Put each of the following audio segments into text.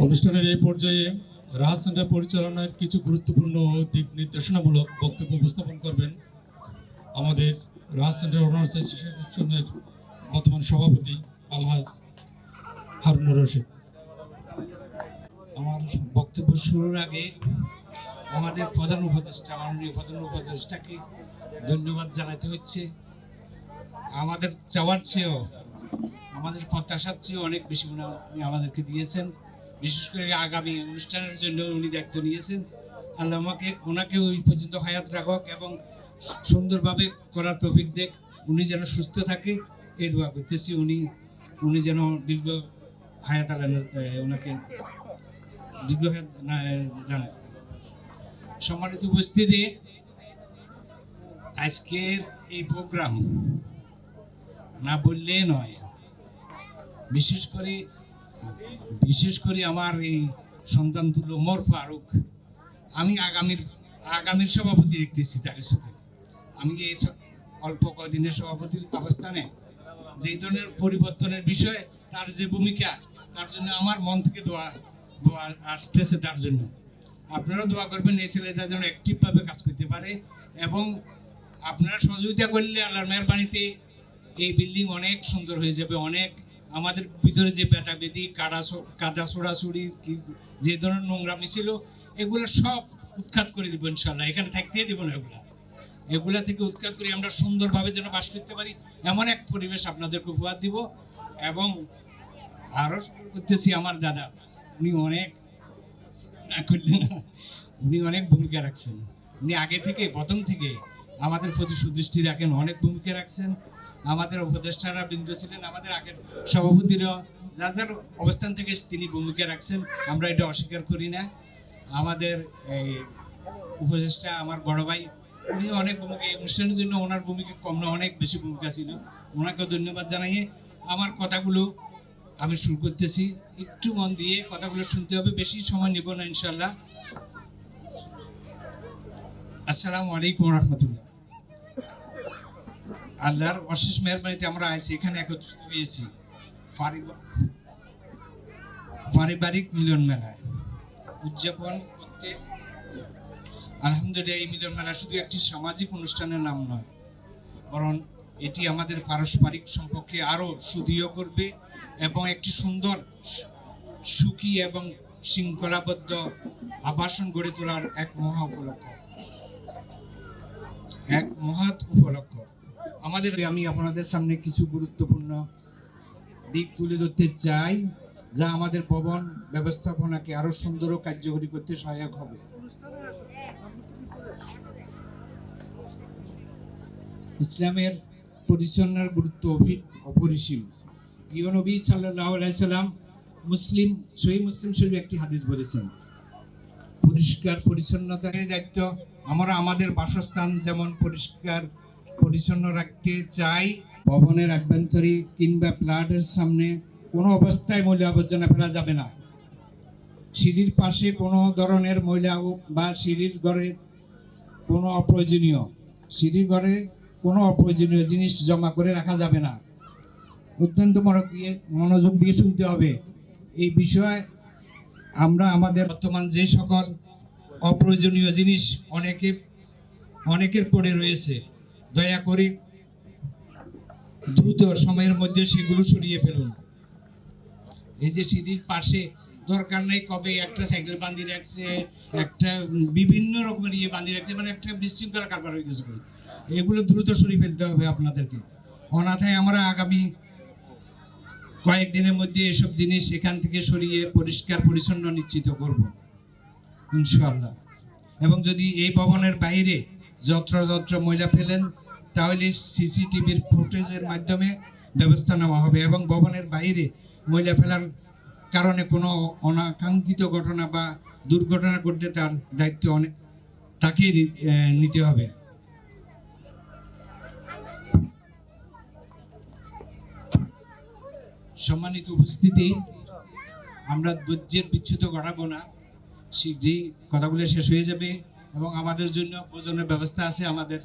অনুষ্ঠানের এই পর্যায়ে রাহাত সেন্টার পরিচালনার কিছু গুরুত্বপূর্ণ দিক নির্দেশনামূলক বক্তব্য উপস্থাপন করবেন আমাদের রাহাত সেন্টার অর্গানাইজেশনের বর্তমান সভাপতি আলহাজ হারুনুর রশিদ। আমার বক্তব্য শুরুর আগে আমাদের প্রধান উপদেষ্টা, মাননীয় প্রধান উপদেষ্টাকে ধন্যবাদ জানাতে হচ্ছে। আমাদের চাওয়ার চেয়েও, আমাদের প্রত্যাশার চেয়েও অনেক বেশি উনি আমাদেরকে দিয়েছেন। বিশেষ করে আগামী অনুষ্ঠানের জন্য উনি দায়িত্ব নিয়েছেন। আল্লাহ ওনাকে ওই পর্যন্ত হায়াত রাখক এবং সুন্দরভাবে করার তৌফিক দেখ। উনি যেন সুস্থ থাকে এই দোয়া করতেছি। উনি যেন দীর্ঘ হায়াত ওনাকে দীর্ঘ হায়াত জানান। সম্মানিত উপস্থিতি, আজকের এই প্রোগ্রাম না বললে নয়। বিশেষ করে আমার এই সন্তান তুল্য ওমর ফারুক, আমি আগামীর সভাপতি দেখতেছি তাকে চোখে। আমি এই অল্প কদিনের সভাপতির অবস্থানে যে ধরনের পরিবর্তনের বিষয়ে তার যে ভূমিকা, তার জন্য আমার মন থেকে দোয়া আসতেছে। তার জন্য আপনারাও দোয়া করবেন এই ছেলেটা যেন অ্যাক্টিভভাবে কাজ করতে পারে, এবং আপনারা সহযোগিতা করলে আল্লাহর মেহেরবানিতে এই বিল্ডিং অনেক সুন্দর হয়ে যাবে। অনেক আমাদের ভিতরে যে বেদি কাদা ছোড়াছুড়ি, যে ধরনের নোংরামি ছিল, এগুলো সব উৎখাত করে দেবো ইনশাল্লাহ। এখানে থাকতেই দেবো না। এগুলা থেকে উৎখাত করে আমরা সুন্দরভাবে যেন বাস করতে পারি, এমন এক পরিবেশ আপনাদেরকে উপহার দিব। এবং আরও করতেছি আমার দাদা, উনি অনেক ভূমিকা রাখছেন। উনি আগে থেকে, প্রথম থেকে আমাদের প্রতি সুদৃষ্টি রাখেন, অনেক ভূমিকা রাখছেন। আমাদের উপদেষ্টারা বৃন্দ ছিলেন, আমাদের আগের সভাপতিরা যার যার অবস্থান থেকে তিনি ভূমিকা রাখছেন, আমরা এটা অস্বীকার করি না। আমাদের এই উপদেষ্টা আমার বড় ভাই, উনি অনেক ভূমিকা, এই অনুষ্ঠানের জন্য ওনার ভূমিকা কম না, অনেক বেশি ভূমিকা ছিল। ওনাকেও ধন্যবাদ জানিয়ে আমার কথাগুলো আমি শুরু করতেছি। একটু মন দিয়ে কথাগুলো শুনতে হবে, বেশি সময় নেব না ইনশাল্লাহ। আসসালামু আলাইকুম রহমতুল্লাহ। আল্লাহর অশেষ মেহরবানিতে আমরা আছি এখানে একত্রিত হয়েছি পারিবারিক মিলন মেলায় উদযাপন করতে। আলহামদুলিল্লাহ, এই মিলন মেলা শুধু একটি সামাজিক অনুষ্ঠানের নাম নয়, বরং এটি আমাদের পারস্পরিক সম্পর্কে আরও সুদৃঢ় করবে এবং একটি সুন্দর, সুখী এবং শৃঙ্খলাবদ্ধ আবাসন গড়ে তোলার এক মহৎ উপলক্ষ। আমি আপনাদের সামনে কিছু গুরুত্বপূর্ণ দিক তুলে ধরতে চাই, যা আমাদের ভবন ব্যবস্থাপনাকে আরো সুন্দর ও কার্যকরী করতে সহায়ক হবে। ইসলামের পরিচ্ছন্নতার গুরুত্ব অপরিসীম। প্রিয় নবী সাল্লাল্লাহু আলাইহি সাল্লাম সহিহ মুসলিম শরীফে একটি হাদিস বলেছেন, পরিষ্কার পরিচ্ছন্নতার দায়িত্ব আমরা আমাদের বাসস্থান যেমন পরিষ্কার পরিচ্ছন্ন রাখতে চাই, ভবনের আভ্যন্তরীণ কিংবা ফ্ল্যাটের সামনে কোনো অবস্থায় ময়লা আবর্জনা ফেলা যাবে না। সিঁড়ির পাশে কোনো ধরনের ময়লা বা সিঁড়ির ঘরে কোনো অপ্রয়োজনীয় জিনিস জমা করে রাখা যাবে না। অত্যন্ত মনোযোগ দিয়ে শুনতে হবে এই বিষয়ে। আমরা আমাদের বর্তমান যে সকল অপ্রয়োজনীয় জিনিস অনেকের পড়ে রয়েছে, দয়া করে দ্রুত সময়ের মধ্যে সেগুলো সরিয়ে ফেলুন। এই যে সিঁড়ির পাশে দরকার নাই কবে একটা সাইকেল বাঁধিয়ে রাখছে, একটা বিভিন্ন রকমের বাঁধিয়ে রাখছে, মানে একটা বিশৃঙ্খলা কারবার হয়ে গেছে। এগুলো দ্রুত সরিয়ে ফেলতে হবে আপনাদেরকে। অনাথায় আমরা আগামী কয়েকদিনের মধ্যে এসব জিনিস এখান থেকে সরিয়ে পরিষ্কার পরিচ্ছন্ন নিশ্চিত করব ইনশাআল্লাহ। এবং যদি এই ভবনের বাইরে যত্র ময়লা ফেলেন, তাহলে সিসিটিভির ফুটেজের মাধ্যমে ব্যবস্থা নেওয়া হবে, এবং ভবনের বাইরে ময়লা ফেলার কারণে কোনো অনাকাঙ্ক্ষিত ঘটনা বা দুর্ঘটনা ঘটলে তার দায়িত্ব তাকেই নিতে হবে। সম্মানিত উপস্থিতি, আমরা ধৈর্যের বিচ্যুত ঘটাবো না, শীঘ্রই কথাগুলো শেষ হয়ে যাবে এবং আমাদের জন্য ভোজনের ব্যবস্থা আছে আমাদের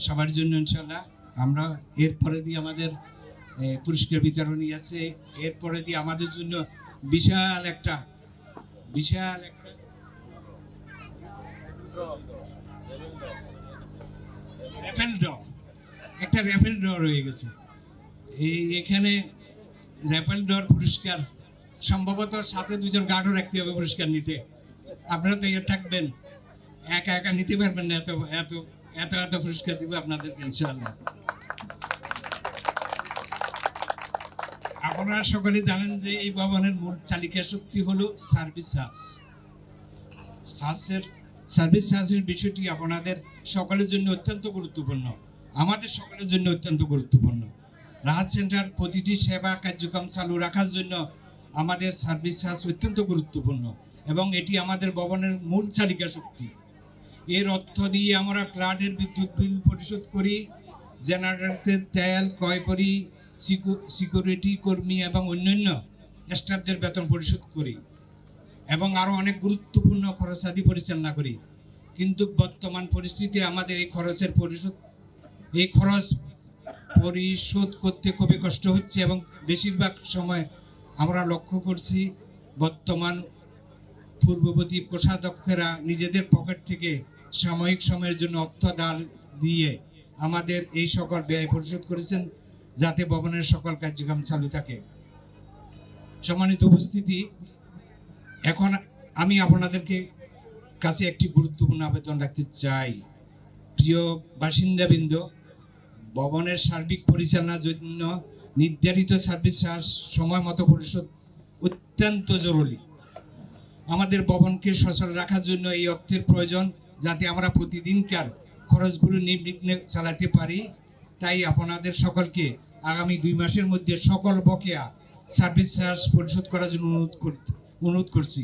সবার জন্য ইনশাল্লাহ। আমরা এরপরে দিয়ে আমাদের পুরস্কার বিতরণী আছে, এরপরে দিয়ে আমাদের জন্য বিশাল একটা র্যাফেল ড্র রয়ে গেছে। এখানে র্যাফেল ড্রর পুরস্কার সম্ভবত সাথে দুজন গার্ডও রাখতে হবে পুরস্কার নিতে। আপনারা তো থাকবেন, একা একা নিতে পারবেন না, এত এত এত এত পুরস্কার দিব আপনাদেরকে ইনশাআল্লাহ। আপনারা সকলে জানেন যে এই ভবনের মূল চালিকা শক্তি হলো সার্ভিস চার্জের বিষয়টি আপনাদের সকলের জন্য অত্যন্ত গুরুত্বপূর্ণ, আমাদের সকলের জন্য অত্যন্ত গুরুত্বপূর্ণ। রাহাত সেন্টার প্রতিটি সেবা কার্যক্রম চালু রাখার জন্য আমাদের সার্ভিস চার্জ অত্যন্ত গুরুত্বপূর্ণ এবং এটি আমাদের ভবনের মূল চালিকা শক্তি। এর অর্থ দিয়ে আমরা ফ্ল্যাটের বিদ্যুৎ বিল পরিশোধ করি, জেনারেটরের তেল ক্রয় করি, সিকিউরিটি কর্মী এবং অন্যান্য স্টাফদের বেতন পরিশোধ করি এবং আরও অনেক গুরুত্বপূর্ণ খরচাদি পরিচালনা করি। কিন্তু বর্তমান পরিস্থিতিতে আমাদের এই খরচ পরিশোধ করতে খুবই কষ্ট হচ্ছে এবং বেশিরভাগ সময় আমরা লক্ষ্য করছি বর্তমান পূর্ববর্তী কোষাধ্যক্ষেরা নিজেদের পকেট থেকে সাময়িক সময়ের জন্য অর্থ ধার দিয়ে আমাদের এই সকল ব্যয় পরিশোধ করেছেন, যাতে ভবনের সকল কার্যক্রম চালু থাকে। সম্মানিত উপস্থিতি, এখন আমি আপনাদেরকে কাছে একটি গুরুত্বপূর্ণ আবেদন রাখতে চাই। প্রিয় বাসিন্দাবৃন্দ, ভবনের সার্বিক পরিচালনার জন্য নির্ধারিত সার্ভিস চার্জ সময় মতো পরিশোধ অত্যন্ত জরুরি। আমাদের ভবনকে সচল রাখার জন্য এই অর্থের প্রয়োজন, যাতে আমরা প্রতিদিনকার খরচগুলো নির্বিঘ্নে চালাতে পারি। তাই আপনাদের সকলকে আগামী 2 মাসের মধ্যে সকল বকেয়া সার্ভিস চার্জ পরিশোধ করার জন্য অনুরোধ করছি।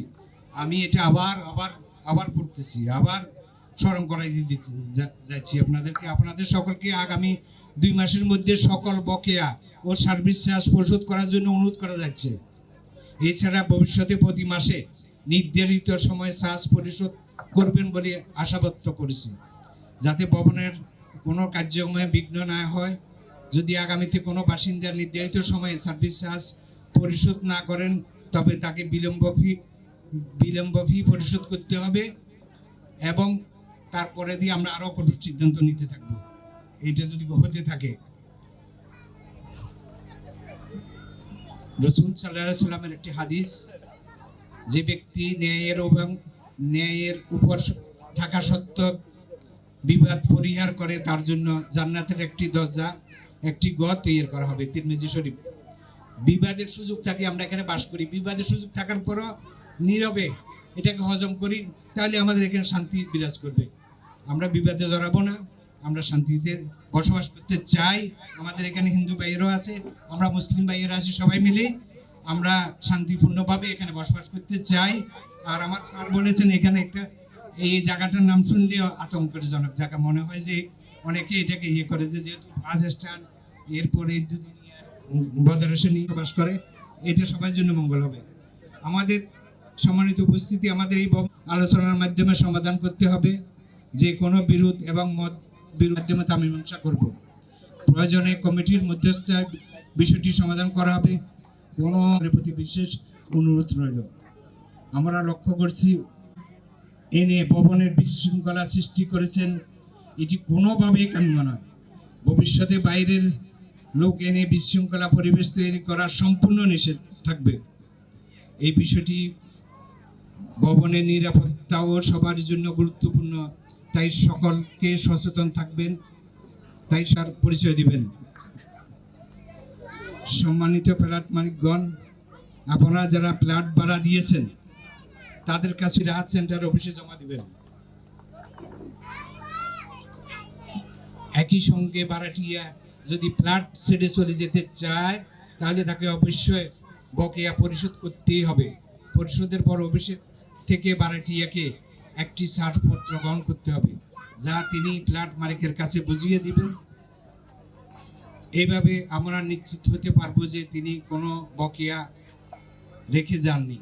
আমি এটা আবার পড়তেছি, আবার স্মরণ করাই দিতে যাচ্ছি আপনাদের সকলকে আগামী 2 মাসের মধ্যে সকল বকেয়া ও সার্ভিস চার্জ পরিশোধ করার জন্য অনুরোধ করা যাচ্ছে। এছাড়া ভবিষ্যতে প্রতি মাসে নির্ধারিত সময়ে চার্জ পরিশোধ করবেন বলে আশা ব্যক্ত করেছি, যাতে ভবনের কোনো কার্যক্রমে বিঘ্ন না হয়। যদি আগামীতে কোনো বাসিন্দার নির্ধারিত সময়ে সার্ভিস চার্জ পরিশোধ না করেন, তবে তাকে বিলম্ব ফি পরিশোধ করতে হবে এবং তারপরে দিয়ে আমরা আরও কঠোর সিদ্ধান্ত নিতে থাকবো এটা যদি হতে থাকে। রাসূল সাল্লাল্লাহু আলাইহি ওয়াসাল্লামের একটি হাদিস, যে ব্যক্তি ন্যায়ের উপর থাকা সত্ত্বেও বিবাদ পরিহার করে, তার জন্য জান্নাতের একটি দরজা, একটি ঘর তৈরি করা হবে। তিরমিজি শরীফ। বিবাদের সুযোগ থাকে, আমরা এখানে বাস করি, বিবাদের সুযোগ থাকার পরও নীরবে এটাকে হজম করি, তাহলে আমাদের এখানে শান্তি বিরাজ করবে। আমরা বিবাদে জড়াবো না, আমরা শান্তিতে বসবাস করতে চাই। আমাদের এখানে হিন্দু ভাইয়েরও আছে, আমরা মুসলিম ভাইয়েরা আছি, সবাই মিলে আমরা শান্তিপূর্ণভাবে এখানে বসবাস করতে চাই। আর আমার স্যার বলেছেন এখানে একটা এই জায়গাটার নাম শুনলে আতঙ্কজনক জায়গা মনে হয়, যে অনেকে এটাকে করে যে যেহেতু বাস স্ট্যান্ড, এরপরে দুদিনিয়া বদরেশনী বাস করে, এটা সবার জন্য মঙ্গল হবে। আমাদের সম্মানিত উপস্থিতি, আমাদের এই আলোচনার মাধ্যমে সমাধান করতে হবে, যে কোনো বিরোধ এবং মত মাধ্যমে তা মীমাংসা করব। প্রয়োজনে কমিটির মধ্যস্থতায় বিষয়টি সমাধান করা হবে। কোনো প্রতি বিশেষ অনুরোধ রইল। আমরা লক্ষ্য করছি এনে ভবনের বিশৃঙ্খলা সৃষ্টি করেছেন, এটি কোনোভাবেই কাম্য নয়। ভবিষ্যতে বাইরের লোক এনে বিশৃঙ্খলা পরিবেশ তৈরি করা সম্পূর্ণ নিষেধ থাকবে। এই বিষয়টি ভবনের নিরাপত্তাও সবার জন্য গুরুত্বপূর্ণ, তাই সকলকে সচেতন থাকবেন, তাই স্যার পরিচয় দিবেন। সম্মানিত ফ্ল্যাট মালিকগণ, আপনারা যারা ফ্ল্যাট ভাড়া দিয়েছেন তাদের কাছে রাহাত সেন্টার অফিসে জমা দিবেন। একই সঙ্গে ভাড়াটিয়া যদি ফ্ল্যাট ছেড়ে চলে যেতে চায়, তাহলে তাকে অবশ্যই বকেয়া পরিশোধ করতেই হবে। পরিশোধের পর অফিসে থেকে ভাড়াটিয়াকে একটি ছাড়পত্র গ্রহণ করতে হবে, যা তিনি ফ্ল্যাট মালিকের কাছে বুঝিয়ে দিবেন। এইভাবে আমরা নিশ্চিত হতে পারবো যে তিনি কোনো বকেয়া রেখে যাননি।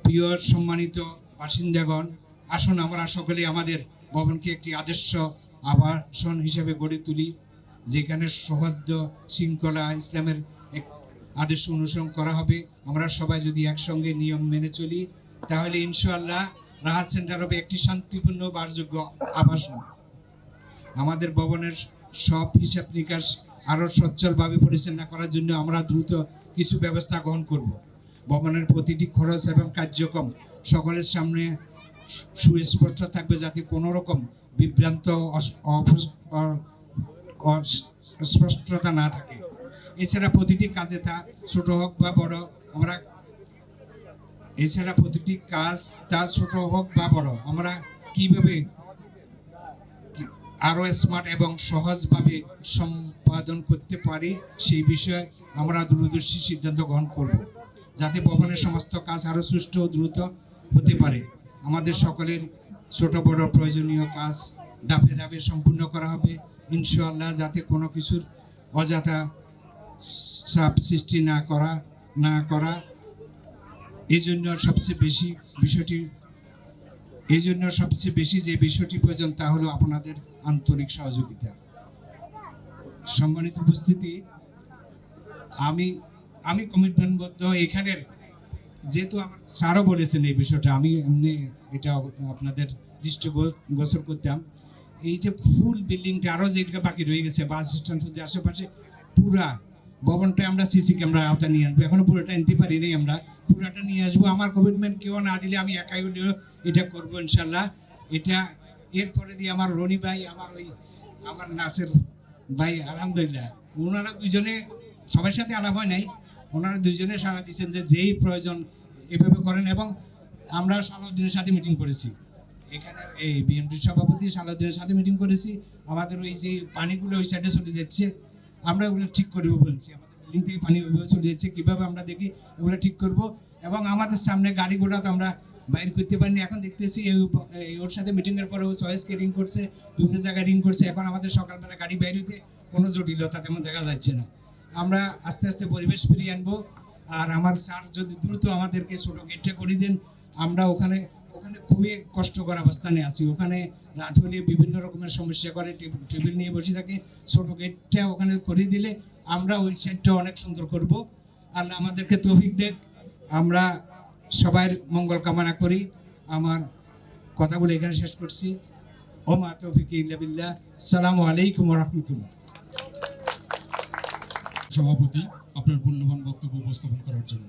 প্রিয় সম্মানিত বাসিন্দাগণ, আসুন আমরা সকলে আমাদের ভবনকে একটি আদর্শ আবাসন হিসেবে গড়ে তুলি, যেখানে সৌহার্দ্য, শৃঙ্খলা, ইসলামের আদেশ অনুসরণ করা হবে। আমরা সবাই যদি একসঙ্গে নিয়ম মেনে চলি তাহলে ইনশাআল্লাহ রাহাত সেন্টার হবে একটি শান্তিপূর্ণ বাসযোগ্য আবাসন। আমাদের ভবনের সব হিসাব নিকাশ আরও সচ্ছলভাবে পরিচালনা করার জন্য আমরা দ্রুত কিছু ব্যবস্থা গ্রহণ করব। ভবনের প্রতিটি খরচ এবং কার্যক্রম সকলের সামনে সুস্পষ্ট থাকবে, যাতে কোনো রকম বিভ্রান্ত অস্পষ্টতা না থাকে। এছাড়া প্রতিটি কাজে তা ছোট হোক বা বড় আমরা আমরা কিভাবে আরও স্মার্ট এবং সহজভাবে সম্পাদন করতে পারি সেই বিষয়ে আমরা দূরদর্শী সিদ্ধান্ত গ্রহণ করব, যাতে ভবনের সমস্ত কাজ আরও সুষ্ঠু ও দ্রুত হতে পারে। আমাদের সকলের ছোট বড় প্রয়োজনীয় কাজ ধাপে ধাপে সম্পূর্ণ করা হবে ইনশাআল্লাহ, যাতে কোনো কিছুর অযথা চাপ সৃষ্টি না করা এই জন্য সবচেয়ে বেশি যে বিষয়টি প্রয়োজন তা হলো আপনাদের আন্তরিক সহযোগিতা। সম্মানিত উপস্থিতি, আমি কমিটমেন্টবদ্ধ এখানের, যেহেতু আমার স্যারও বলেছেন এই বিষয়টা, আমি এমনি এটা আপনাদের দৃষ্টিগোচর করতাম। এই যে ফুল বিল্ডিংটা আরও যেটা বাকি রয়ে গেছে বাস স্ট্যান্ড শুধু আশেপাশে, পুরা ভবনটা আমরা সিসি ক্যামেরা আওতা নিয়ে আসবো। এখনো পুরোটা আনতে পারি নাই, আমরা পুরাটা নিয়ে আসবো। আমার কমিটমেন্ট কেউ না দিলে আমি একাই হলেও এটা করবো ইনশাল্লাহ। এটা এরপরে দিয়ে আমার রনি ভাই, আমার নাসের ভাই, আলহামদুলিল্লাহ ওনারা দুইজনে সবার সাথে আলাপ হয় নাই, ওনারা দুইজনে সাড়া দিচ্ছেন যে যেই প্রয়োজন এভাবে করেন। এবং আমরা সালাউদ্দিনের সাথে মিটিং করেছি, এখানে এই বিএনপির সভাপতি সালাউদ্দিনের সাথে মিটিং করেছি। আমাদের ওই যে পানিগুলো ওই সাইডে চলে যাচ্ছে, আমরা ওগুলো ঠিক করবো বলছি। আমাদের বিল্ডিং থেকে পানি ওইভাবে চলে যাচ্ছে, কীভাবে আমরা দেখি ওগুলো ঠিক করব। এবং আমাদের সামনে গাড়িগুলো তো আমরা বাইর করতে পারিনি, এখন দেখতেছি ওর সাথে মিটিংয়ের পরে ও চয়েসকে রিং করছে, বিভিন্ন জায়গায় রিং করছে। এখন আমাদের সকালবেলা গাড়ি বাইর হইতে কোনো জটিলতা তেমন দেখা যাচ্ছে না। আমরা আস্তে আস্তে পরিবেশ ফিরিয়ে আনবো। আর আমার স্যার যদি দ্রুত আমাদেরকে ছোটো গেটটা করে দেন, আমরা ওখানে খুবই কষ্টকর অবস্থানে আছি। ওখানে রাত হলে বিভিন্ন রকমের সমস্যা করে, টেবিল নিয়ে বসে থাকে। ছোটো গেটটা ওখানে করে দিলে আমরা ওই সাইডটা অনেক সুন্দর করব। আল্লাহ আমাদেরকে তৌফিক দেখ। আমরা সবার মঙ্গল কামনা করি। আমার কথাগুলো এখানে শেষ করছি। ওমা তৌফিক ইল্লা বিল্লাহ। আসসালামু আলাইকুম ওয়া রাহমাতুল্লাহ। সভাপতি, আপনার মূল্যবান বক্তব্য উপস্থাপন করার জন্য।